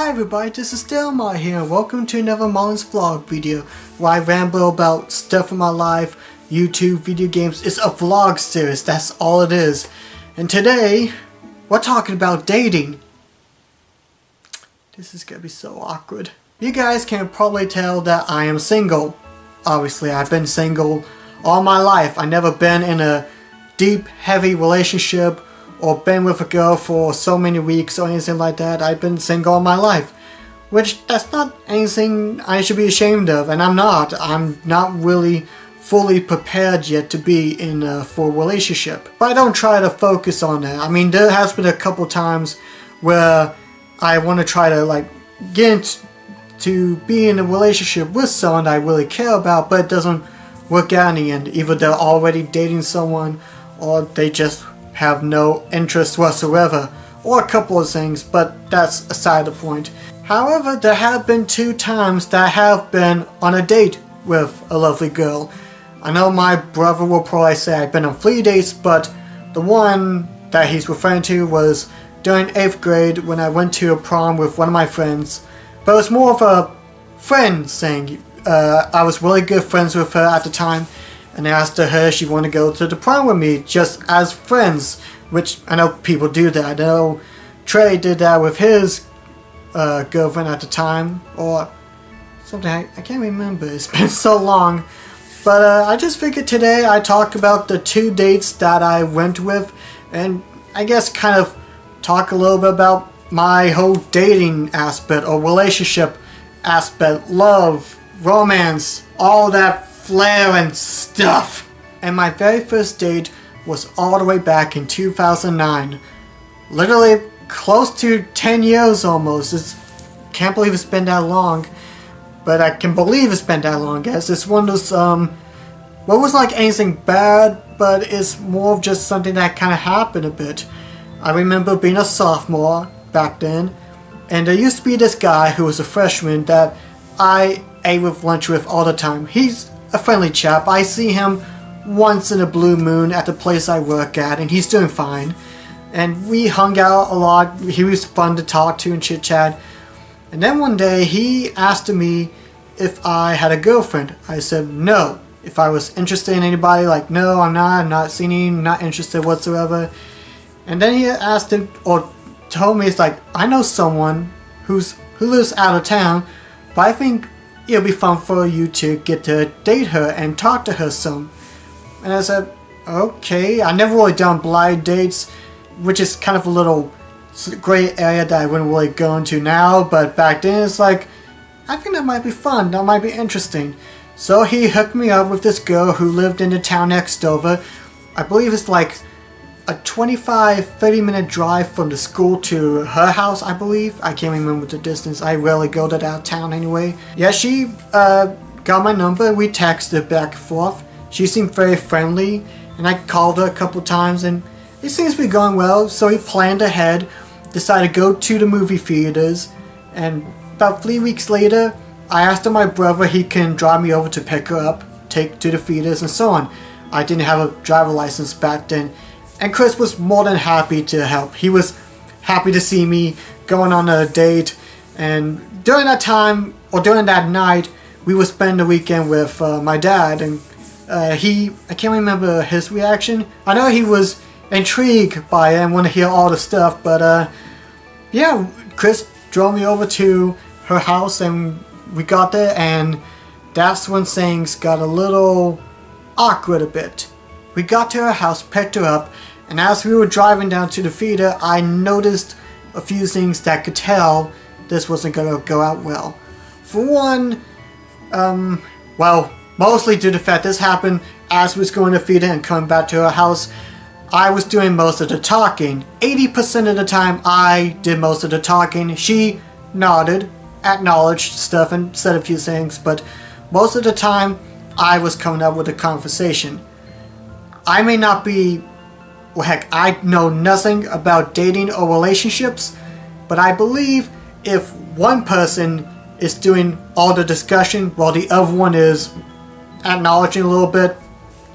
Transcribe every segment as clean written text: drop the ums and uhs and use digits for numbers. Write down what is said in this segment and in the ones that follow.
Hi everybody, this is Marr here and welcome to another Mullins vlog video where I ramble about stuff in my life, YouTube, video games. It's a vlog series, that's all it is. And today, we're talking about dating. This is gonna be so awkward. You guys can probably tell that I am single. Obviously, I've been single all my life. I've never been in a deep, heavy relationship or been with a girl for so many weeks or anything like that. I've been single all my life. Which, that's not anything I should be ashamed of, and I'm not. I'm not really fully prepared yet to be in a full relationship. But I don't try to focus on that. I mean, there has been a couple times where I want to try to get to be in a relationship with someone I really care about, but it doesn't work out in the end. Either they're already dating someone or they just have no interest whatsoever, or a couple of things, but that's aside the point. However, there have been 2 times that I have been on a date with a lovely girl. I know my brother will probably say I've been on 3 dates, but the one that he's referring to was during 8th grade when I went to a prom with one of my friends. But it was more of a friend thing. I was really good friends with her at the time, and I asked her if she wanted to go to the prom with me, just as friends, which I know people do that. I know Trey did that with his girlfriend at the time, or something, I can't remember, it's been so long. But I just figured today I'd talk about the 2 dates that I went with, and I guess kind of talk a little bit about my whole dating aspect, or relationship aspect, love, romance, all that flair and stuff. And my very first date was all the way back in 2009. Literally close to 10 years almost. Can't believe it's been that long. But I can believe it's been that long, guys. It's one of those, well, it wasn't like anything bad, but it's more of just something that kind of happened a bit. I remember being a sophomore back then, and there used to be this guy who was a freshman that I ate with lunch with all the time. He's a friendly chap. I see him once in a blue moon at the place I work at, and he's doing fine. And we hung out a lot. He was fun to talk to and chit chat. And then one day he asked me if I had a girlfriend. I said no. If I was interested in anybody, no, I'm not seeing him, not interested whatsoever. And then he asked him, or told me, it's I know someone who lives out of town, but I think it'll be fun for you to get to date her and talk to her some. And I said, okay. I never really done blind dates, which is kind of a little gray area that I wouldn't really go into now, but back then it's I think that might be fun, that might be interesting. So he hooked me up with this girl who lived in the town next over. I believe it's a 25-30 minute drive from the school to her house, I believe. I can't remember the distance. I rarely go to that town anyway. Yeah, she got my number. We texted back and forth. She seemed very friendly, and I called her a couple times, and it seems to be going well. So we planned ahead, decided to go to the movie theaters, and about 3 weeks later, I asked my brother he can drive me over to pick her up, take to the theaters, and so on. I didn't have a driver license back then. And Chris was more than happy to help. He was happy to see me going on a date. And during that time, or during that night, we would spend the weekend with my dad. And I can't remember his reaction. I know he was intrigued by it and wanted to hear all the stuff. But yeah, Chris drove me over to her house and we got there. And that's when things got a little awkward a bit. We got to her house, picked her up, and as we were driving down to the theater, I noticed a few things that could tell this wasn't going to go out well. For one, well, mostly due to the fact this happened as we was going to the theater and coming back to her house, I was doing most of the talking. 80% of the time, I did most of the talking. She nodded, acknowledged stuff, and said a few things, but most of the time, I was coming up with a conversation. I may not be, well heck, I know nothing about dating or relationships, but I believe if one person is doing all the discussion while the other one is acknowledging a little bit,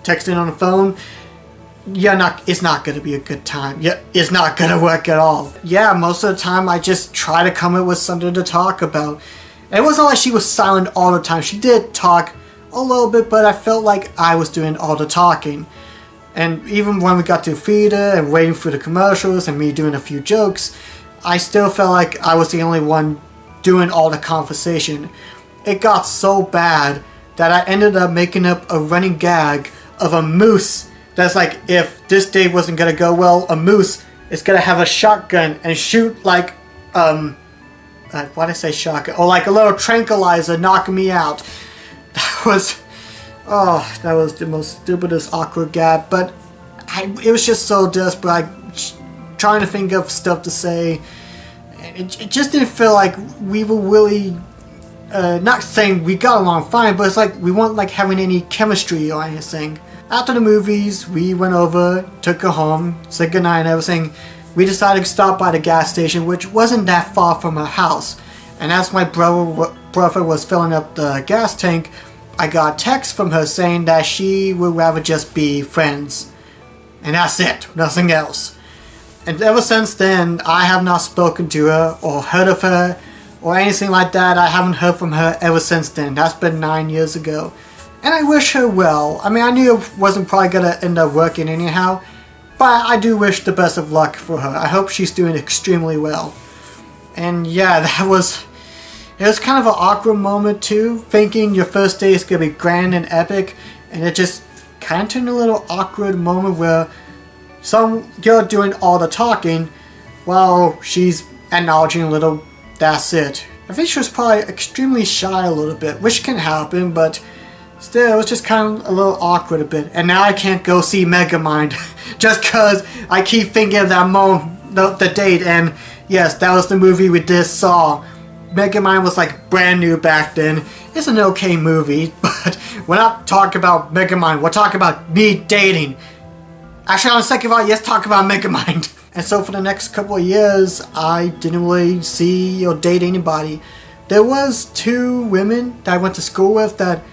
texting on the phone, it's not gonna be a good time. Yeah, it's not gonna work at all. Yeah, most of the time I just try to come up with something to talk about. And it wasn't like she was silent all the time. She did talk a little bit, but I felt like I was doing all the talking. And even when we got to theater and waiting for the commercials and me doing a few jokes, I still felt like I was the only one doing all the conversation. It got so bad that I ended up making up a running gag of a moose. That's like, if this day wasn't gonna go well, a moose is gonna have a shotgun and shoot like, why'd I say shotgun? Or like a little tranquilizer knocking me out. That was the most stupidest awkward gag, but it was just so desperate, trying to think of stuff to say. It just didn't feel like we were really, not saying we got along fine, but it's like we weren't like having any chemistry or anything. After the movies, we went over, took her home, said goodnight and everything. We decided to stop by the gas station, which wasn't that far from her house. And as my brother was filling up the gas tank, I got a text from her saying that she would rather just be friends. And that's it, nothing else. And ever since then, I have not spoken to her or heard of her or anything like that. I haven't heard from her ever since then. That's been 9 years ago. And I wish her well. I mean, I knew it wasn't probably going to end up working anyhow, but I do wish the best of luck for her. I hope she's doing extremely well. And yeah, it was kind of an awkward moment too, thinking your first day is going to be grand and epic, and it just kind of turned a little awkward moment where you're doing all the talking while she's acknowledging a little, that's it. I think she was probably extremely shy a little bit, which can happen, but still, it was just kind of a little awkward a bit. And now I can't go see Megamind just because I keep thinking of that moment, the date, and yes, that was the movie we just saw. Megamind was like brand new back then. It's an okay movie, but we're not talking about Megamind, we're talking about me dating. Actually, on the second thought, let's talk about Megamind. And so for the next couple of years, I didn't really see or date anybody. There was 2 women that I went to school with that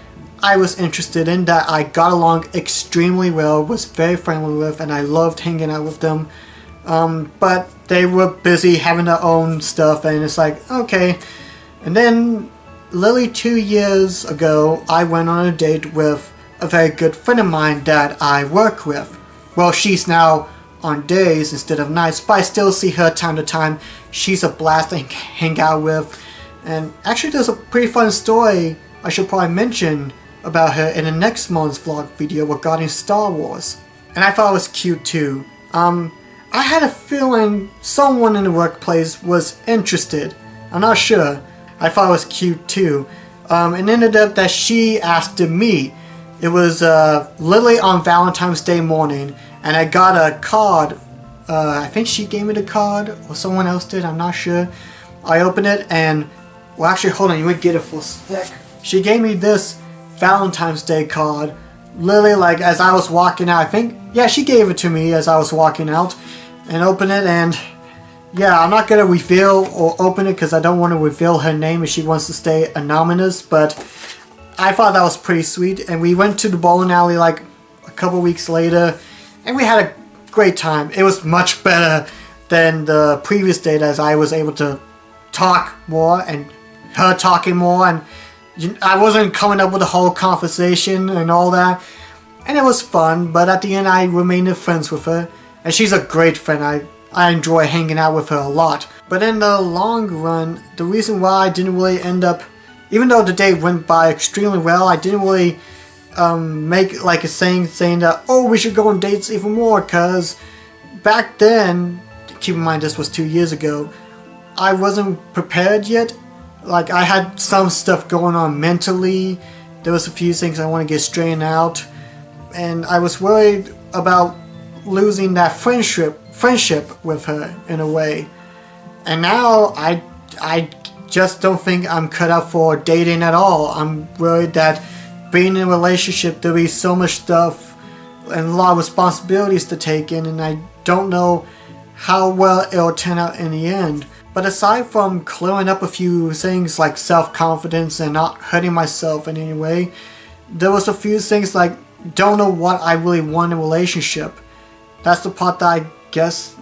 I was interested in, that I got along extremely well, was very friendly with, and I loved hanging out with them. But they were busy having their own stuff, and it's like, okay. And then, literally 2 years ago, I went on a date with a very good friend of mine that I work with. Well, she's now on days instead of nights, but I still see her time to time. She's a blast to hang out with. And actually, there's a pretty fun story I should probably mention about her in the next month's vlog video regarding Star Wars. And I thought it was cute too. I had a feeling someone in the workplace was interested. I'm not sure. I thought it was cute too. It ended up that she asked to meet. It was literally on Valentine's Day morning, and I got a card. I think she gave me the card, or someone else did, I'm not sure. I opened it and, well actually hold on, you would get it for a sec. She gave me this Valentine's Day card, literally like as I was walking out. I think, yeah, she gave it to me as I was walking out, and opened it, and yeah, I'm not gonna reveal or open it because I don't want to reveal her name if she wants to stay anonymous, but I thought that was pretty sweet. And we went to the bowling alley like a couple weeks later, and we had a great time. It was much better than the previous date, as I was able to talk more and her talking more, and I wasn't coming up with a whole conversation and all that, and it was fun. But at the end, I remained friends with her, and she's a great friend. I enjoy hanging out with her a lot. But in the long run, the reason why I didn't really end up, even though the date went by extremely well, I didn't really make like a saying that, oh, we should go on dates even more, because back then, keep in mind this was 2 years ago, I wasn't prepared yet. Like, I had some stuff going on mentally. There was a few things I want to get straightened out, and I was worried about losing that friendship with her in a way. And now I just don't think I'm cut out for dating at all. I'm worried that being in a relationship, there'll be so much stuff and a lot of responsibilities to take in, and I don't know how well it'll turn out in the end. But aside from clearing up a few things like self-confidence and not hurting myself in any way, there was a few things like don't know what I really want in a relationship. that's the part that I guess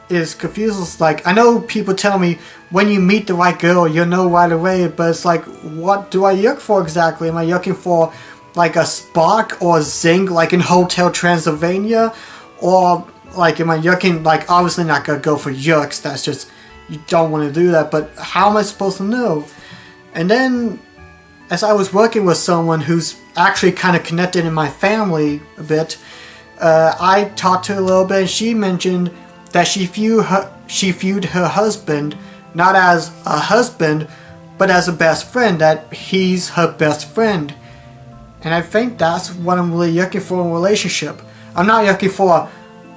is confusing. It's like, I know people tell me when you meet the right girl, you'll know right away, but it's like, what do I look for exactly? Am I looking for like a spark or a zing like in Hotel Transylvania? Or like, am I looking, like, obviously not gonna go for yucks, that's just, you don't want to do that, but how am I supposed to know? And then, as I was working with someone who's actually kind of connected in my family a bit, I talked to her a little bit, and she mentioned that she viewed her husband not as a husband, but as a best friend, that he's her best friend. And I think that's what I'm really looking for in a relationship. I'm not looking for a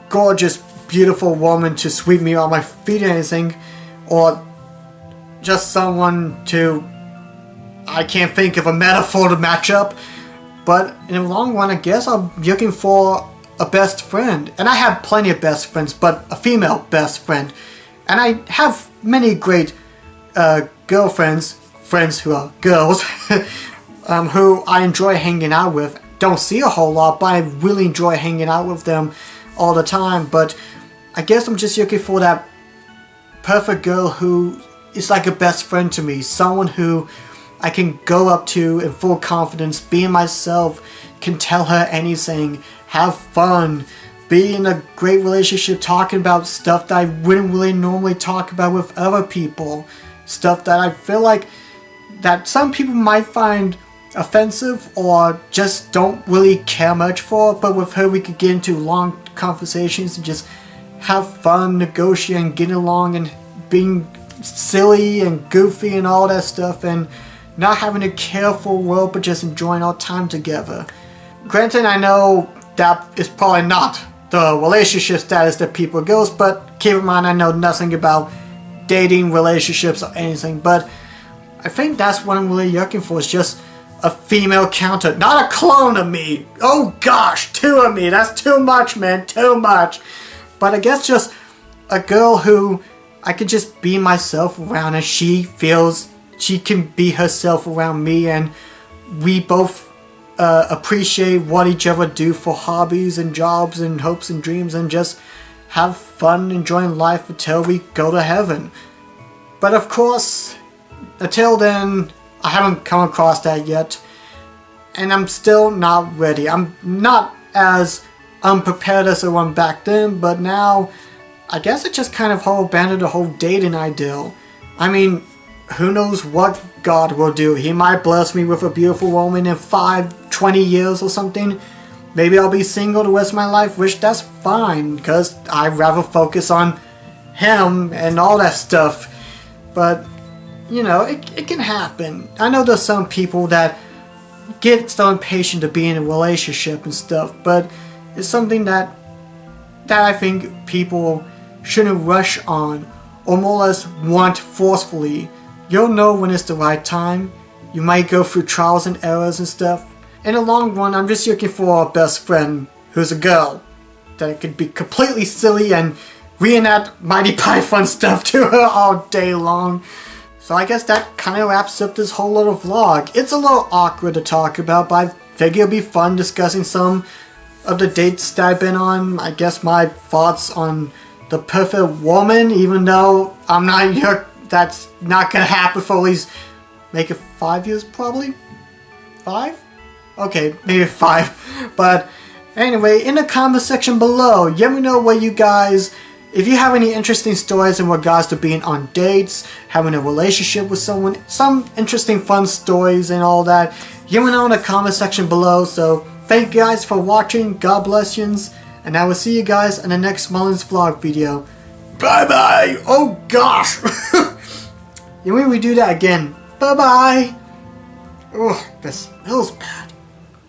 gorgeous, beautiful woman to sweep me on my feet or anything, or just someone to, I can't think of a metaphor to match up, but in the long run, I guess I'm looking for a best friend. And I have plenty of best friends, but a female best friend. And I have many great girlfriends, friends who are girls, who I enjoy hanging out with. Don't see a whole lot, but I really enjoy hanging out with them all the time. But I guess I'm just looking for that perfect girl who is like a best friend to me. Someone who I can go up to in full confidence, be myself, can tell her anything, have fun, be in a great relationship talking about stuff that I wouldn't really normally talk about with other people. Stuff that I feel like that some people might find offensive or just don't really care much for, but with her we could get into long conversations and just have fun, negotiating, getting along, and being silly and goofy and all that stuff, and not having to care for a world, but just enjoying our time together. Granted, I know that is probably not the relationship status that people goes, but keep in mind I know nothing about dating, relationships, or anything, but I think that's what I'm really looking for, is just a female counter, not a clone of me. Oh gosh, 2 of me, that's too much, man, too much. But I guess just a girl who I could just be myself around, and she feels she can be herself around me, and we both appreciate what each other do for hobbies and jobs and hopes and dreams, and just have fun enjoying life until we go to heaven. But of course, until then, I haven't come across that yet, and I'm still not ready. I'm not as unprepared as I was back then, but now I guess it just kind of abandoned the whole dating ideal. I mean, who knows what God will do. He might bless me with a beautiful woman in 20 years or something. Maybe I'll be single the rest of my life, which that's fine, because I'd rather focus on him and all that stuff. But, you know, it can happen. I know there's some people that get so impatient to be in a relationship and stuff, but it's something that I think people shouldn't rush on, or more or less want forcefully. You'll know when it's the right time. You might go through trials and errors and stuff. In the long run, I'm just looking for a best friend who's a girl, that could be completely silly and reenact Mighty Python stuff to her all day long. So I guess that kind of wraps up this whole little vlog. It's a little awkward to talk about, but I figure it'll be fun discussing some of the dates that I've been on. I guess my thoughts on the perfect woman, even though I'm not here, that's not gonna happen for at least, make it 5 years probably? 5? Okay, maybe 5. But anyway, in the comment section below, let me know what you guys, if you have any interesting stories in regards to being on dates, having a relationship with someone, some interesting fun stories and all that, let me know in the comment section below. So thank you guys for watching, God bless yous, and I will see you guys in the next Mullins vlog video. Bye bye! Oh gosh! When we do that again, bye bye! Oh, this feels bad.